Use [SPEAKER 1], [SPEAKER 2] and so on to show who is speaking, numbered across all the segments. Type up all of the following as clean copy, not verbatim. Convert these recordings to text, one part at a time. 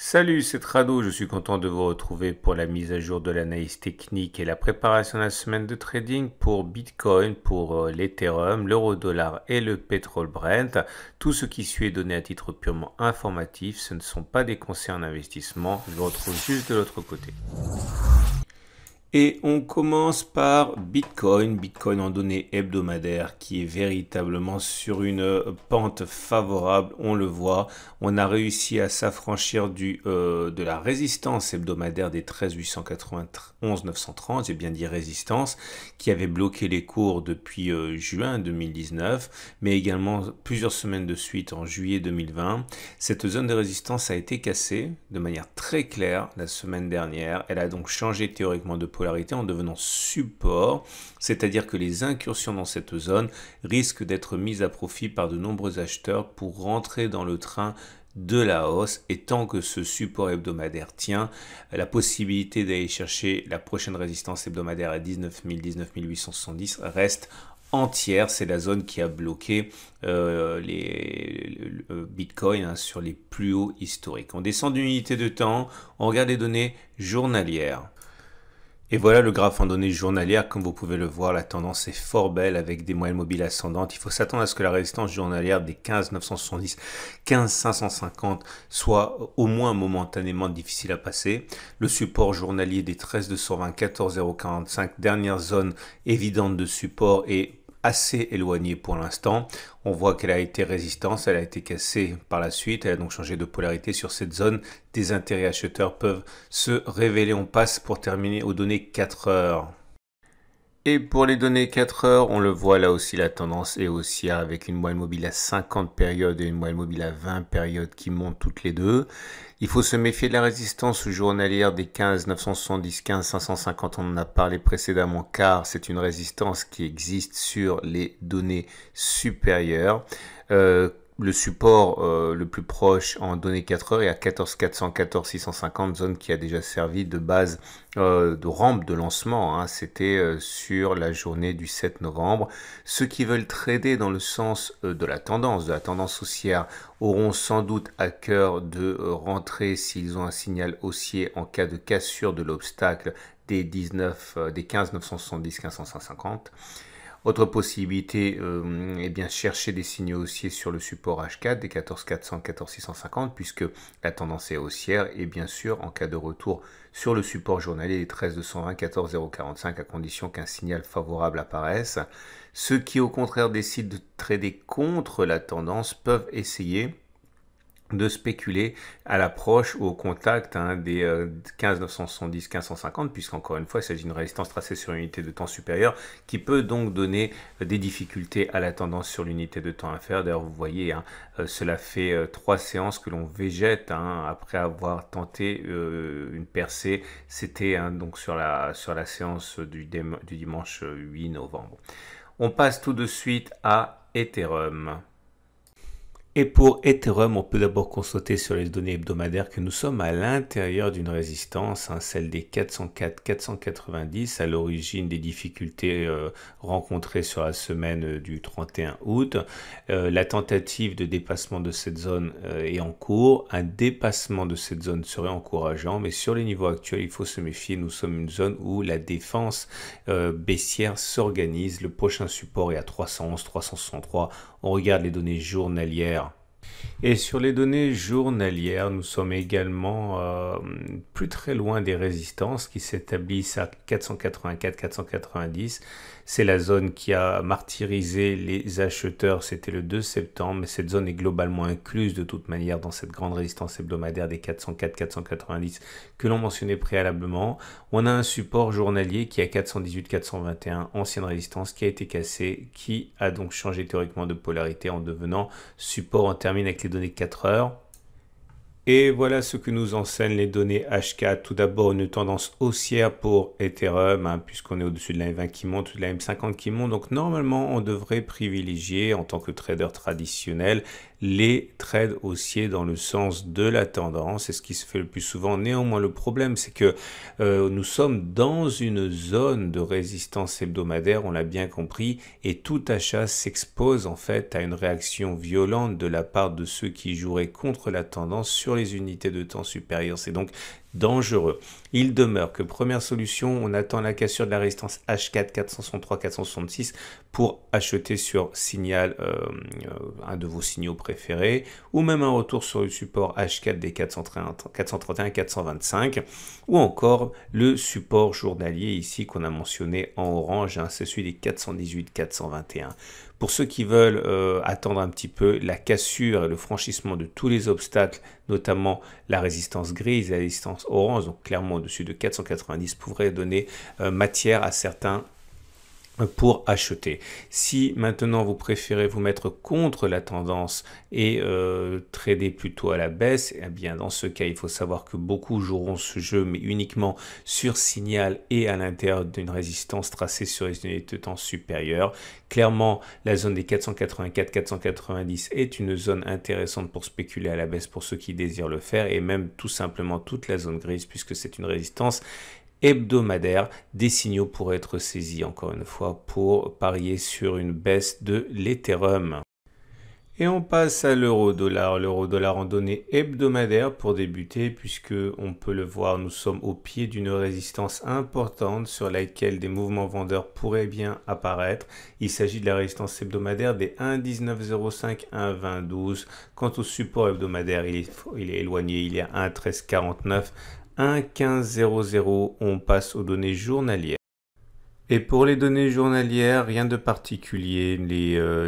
[SPEAKER 1] Salut, c'est Trado, je suis content de vous retrouver pour la mise à jour de l'analyse technique et la préparation de la semaine de trading pour Bitcoin, pour l'Ethereum, l'euro-dollar et le pétrole Brent. Tout ce qui suit est donné à titre purement informatif, ce ne sont pas des conseils en investissement, je vous retrouve juste de l'autre côté. Et on commence par Bitcoin, Bitcoin en données hebdomadaires qui est véritablement sur une pente favorable, on le voit. On a réussi à s'affranchir de la résistance hebdomadaire des 13 891 930, j'ai bien dit résistance, qui avait bloqué les cours depuis juin 2019, mais également plusieurs semaines de suite en juillet 2020. Cette zone de résistance a été cassée de manière très claire la semaine dernière. Elle a donc changé théoriquement de polarité en devenant support, c'est-à-dire que les incursions dans cette zone risquent d'être mises à profit par de nombreux acheteurs pour rentrer dans le train de la hausse, et tant que ce support hebdomadaire tient, la possibilité d'aller chercher la prochaine résistance hebdomadaire à 19 000, 19 870 reste entière. C'est la zone qui a bloqué les Bitcoin sur les plus hauts historiques. On descend d'unité de temps, on regarde les données journalières. Et voilà le graphe en données journalières. Comme vous pouvez le voir, la tendance est fort belle avec des moyennes mobiles ascendantes. Il faut s'attendre à ce que la résistance journalière des 15 970, 15 550 soit au moins momentanément difficile à passer. Le support journalier des 13 220, 14 045, dernière zone évidente de support, est assez éloignée pour l'instant. On voit qu'elle a été résistance, elle a été cassée par la suite, elle a donc changé de polarité sur cette zone. Des intérêts acheteurs peuvent se révéler. On passe pour terminer aux données 4 heures. Et pour les données 4 heures, on le voit là aussi, la tendance est haussière avec une moyenne mobile à 50 périodes et une moyenne mobile à 20 périodes qui montent toutes les deux. Il faut se méfier de la résistance journalière des 15 970, 15 550, on en a parlé précédemment, car c'est une résistance qui existe sur les données supérieures. Le support le plus proche en données 4 heures est à 14 400, 14 650, zone qui a déjà servi de base de rampe de lancement. C'était sur la journée du 7 novembre. Ceux qui veulent trader dans le sens de la tendance haussière, auront sans doute à cœur de rentrer s'ils ont un signal haussier en cas de cassure de l'obstacle des 15 970, 15 550. Autre possibilité, eh bien chercher des signaux haussiers sur le support H4 des 14 400, 14 650, puisque la tendance est haussière, et bien sûr en cas de retour sur le support journalier des 13 220, 14 045, à condition qu'un signal favorable apparaisse. Ceux qui au contraire décident de trader contre la tendance peuvent essayer de spéculer à l'approche ou au contact des 15 970, 15 150, puisqu'encore une fois il s'agit d'une résistance tracée sur une unité de temps supérieure qui peut donc donner des difficultés à la tendance sur l'unité de temps inférieure. D'ailleurs vous voyez, cela fait 3 séances que l'on végète après avoir tenté une percée. C'était donc sur la séance du dimanche 8 novembre. On passe tout de suite à Ethereum. Et pour Ethereum, on peut d'abord constater sur les données hebdomadaires que nous sommes à l'intérieur d'une résistance, celle des 404-490, à l'origine des difficultés rencontrées sur la semaine du 31 août. La tentative de dépassement de cette zone est en cours. Un dépassement de cette zone serait encourageant, mais sur les niveaux actuels, il faut se méfier. Nous sommes une zone où la défense baissière s'organise. Le prochain support est à 311, 363. On regarde les données journalières. Et sur les données journalières, nous sommes également plus très loin des résistances qui s'établissent à 484-490. C'est la zone qui a martyrisé les acheteurs, c'était le 2 septembre, mais cette zone est globalement incluse de toute manière dans cette grande résistance hebdomadaire des 404-490 que l'on mentionnait préalablement. On a un support journalier qui est à 418-421, ancienne résistance, qui a été cassée, qui a donc changé théoriquement de polarité en devenant support. On termine avec les données 4 heures. Et voilà ce que nous enseignent les données H4. Tout d'abord, une tendance haussière pour Ethereum, puisqu'on est au-dessus de la M20 qui monte, de la M50 qui monte. Donc normalement, on devrait privilégier, en tant que trader traditionnel, les trades haussiers dans le sens de la tendance. C'est ce qui se fait le plus souvent. Néanmoins, le problème, c'est que nous sommes dans une zone de résistance hebdomadaire, on l'a bien compris, et tout achat s'expose en fait à une réaction violente de la part de ceux qui joueraient contre la tendance sur les unités de temps supérieures. C'est donc dangereux. Il demeure que première solution, on attend la cassure de la résistance H4 463 466 pour acheter sur signal un de vos signaux préférés, ou même un retour sur le support H4 des 431 425, ou encore le support journalier ici qu'on a mentionné en orange, c'est celui des 418 421. Pour ceux qui veulent attendre un petit peu la cassure et le franchissement de tous les obstacles, notamment la résistance grise et la résistance orange, donc clairement au-dessus de 490, pourrait donner matière à certains pour acheter. Si maintenant vous préférez vous mettre contre la tendance et trader plutôt à la baisse, eh bien dans ce cas il faut savoir que beaucoup joueront ce jeu mais uniquement sur signal et à l'intérieur d'une résistance tracée sur les unités de temps supérieures. Clairement la zone des 484-490 est une zone intéressante pour spéculer à la baisse pour ceux qui désirent le faire, et même tout simplement toute la zone grise puisque c'est une résistance hebdomadaire. Des signaux pourraient être saisis encore une fois pour parier sur une baisse de l'Ethereum. Et on passe à l'euro-dollar. L'euro-dollar en données hebdomadaires pour débuter, puisque on peut le voir, nous sommes au pied d'une résistance importante sur laquelle des mouvements vendeurs pourraient bien apparaître. Il s'agit de la résistance hebdomadaire des 1,1905, 1,2012. Quant au support hebdomadaire, il est éloigné, il est à 1,1349. 1,1500, on passe aux données journalières. Et pour les données journalières, rien de particulier.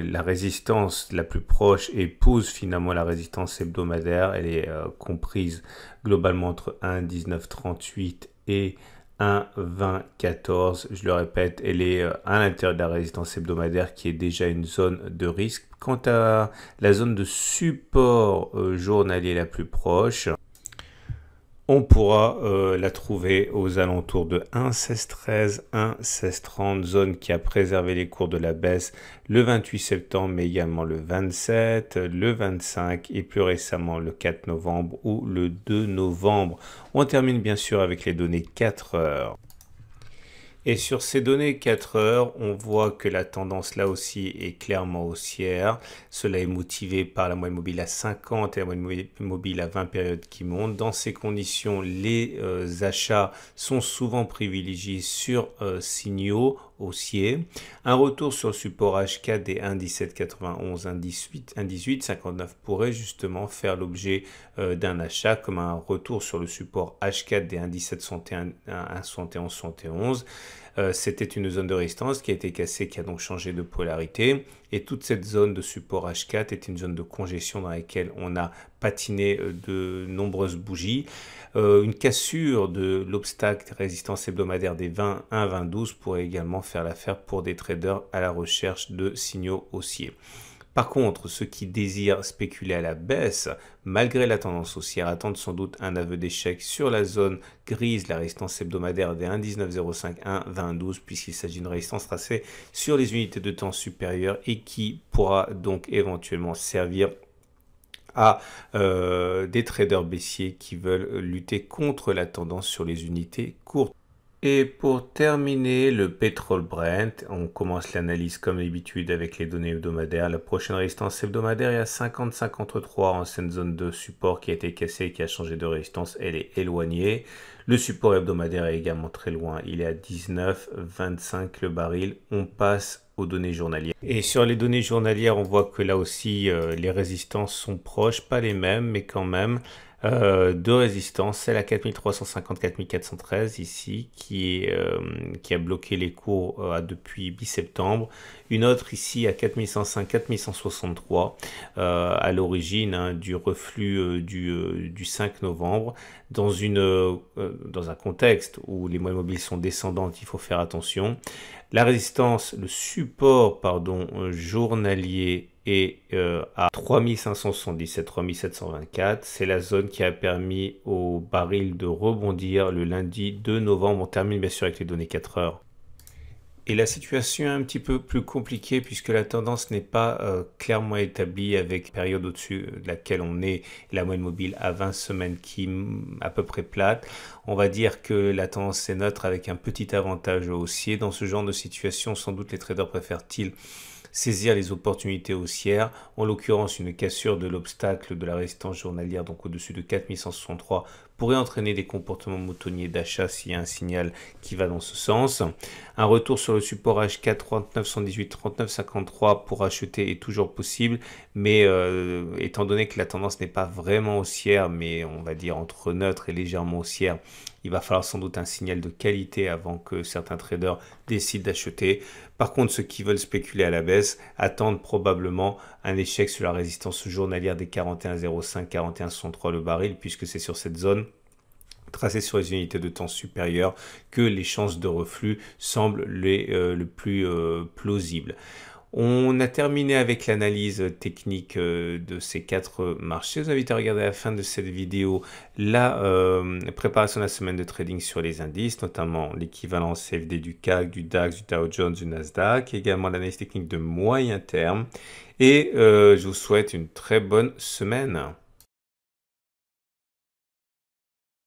[SPEAKER 1] La résistance la plus proche épouse finalement la résistance hebdomadaire. Elle est comprise globalement entre 1,1938 et 1,2014. Je le répète, elle est à l'intérieur de la résistance hebdomadaire qui est déjà une zone de risque. Quant à la zone de support journalier la plus proche, on pourra la trouver aux alentours de 1,1613, 1,1630, zone qui a préservé les cours de la baisse le 28 septembre, mais également le 27, le 25 et plus récemment le 4 novembre ou le 2 novembre. On termine bien sûr avec les données 4 heures. Et sur ces données 4 heures, on voit que la tendance là aussi est clairement haussière. Cela est motivé par la moyenne mobile à 50 et la moyenne mobile à 20 périodes qui montent. Dans ces conditions, les achats sont souvent privilégiés sur signaux haussiers. Un retour sur le support H4 des 1,1791, 1,1859 pourrait justement faire l'objet d'un achat, comme un retour sur le support H4 des 1,1761, 1,7171. C'était une zone de résistance qui a été cassée, qui a donc changé de polarité. Et toute cette zone de support H4 est une zone de congestion dans laquelle on a patiné de nombreuses bougies. Une cassure de l'obstacle résistance hebdomadaire des 20-1-20-12 pourrait également faire l'affaire pour des traders à la recherche de signaux haussiers. Par contre, ceux qui désirent spéculer à la baisse, malgré la tendance haussière, attendent sans doute un aveu d'échec sur la zone grise, la résistance hebdomadaire des 1,1905, 1,2012, puisqu'il s'agit d'une résistance tracée sur les unités de temps supérieures et qui pourra donc éventuellement servir à des traders baissiers qui veulent lutter contre la tendance sur les unités courtes. Et pour terminer, le pétrole Brent, on commence l'analyse comme d'habitude avec les données hebdomadaires. La prochaine résistance hebdomadaire est à 50,53, ancienne zone de support qui a été cassée et qui a changé de résistance, elle est éloignée. Le support hebdomadaire est également très loin, il est à 19,25 le baril. On passe aux données journalières. Et sur les données journalières, on voit que là aussi, les résistances sont proches, pas les mêmes, mais quand même. Deux résistances, celle à 4350-4413 ici qui a bloqué les cours depuis mi-septembre, une autre ici à 4105-4163 à l'origine du reflux du 5 novembre dans un contexte où les moyennes mobiles sont descendantes. Il faut faire attention. La résistance, le support journalier est à 3577-3724. C'est la zone qui a permis au baril de rebondir le lundi 2 novembre. On termine bien sûr avec les données 4 heures. Et la situation est un petit peu plus compliquée puisque la tendance n'est pas clairement établie avec la période au-dessus de laquelle on est, la moyenne mobile à 20 semaines qui est à peu près plate. On va dire que la tendance est neutre avec un petit avantage haussier. Dans ce genre de situation, sans doute les traders préfèrent-ils saisir les opportunités haussières, en l'occurrence une cassure de l'obstacle de la résistance journalière, donc au-dessus de 4163, pourrait entraîner des comportements moutonniers d'achat s'il y a un signal qui va dans ce sens. Un retour sur le support H4 39 118 39 53 pour acheter est toujours possible, mais étant donné que la tendance n'est pas vraiment haussière, mais on va dire entre neutre et légèrement haussière, il va falloir sans doute un signal de qualité avant que certains traders décident d'acheter. Par contre, ceux qui veulent spéculer à la baisse attendent probablement un échec sur la résistance journalière des 41,05, 41,63 le baril, puisque c'est sur cette zone tracée sur les unités de temps supérieures que les chances de reflux semblent le plus plausibles. On a terminé avec l'analyse technique de ces 4 marchés. Je vous invite à regarder à la fin de cette vidéo la préparation de la semaine de trading sur les indices, notamment l'équivalent CFD du CAC, du DAX, du Dow Jones, du Nasdaq, également l'analyse technique de moyen terme. Et je vous souhaite une très bonne semaine.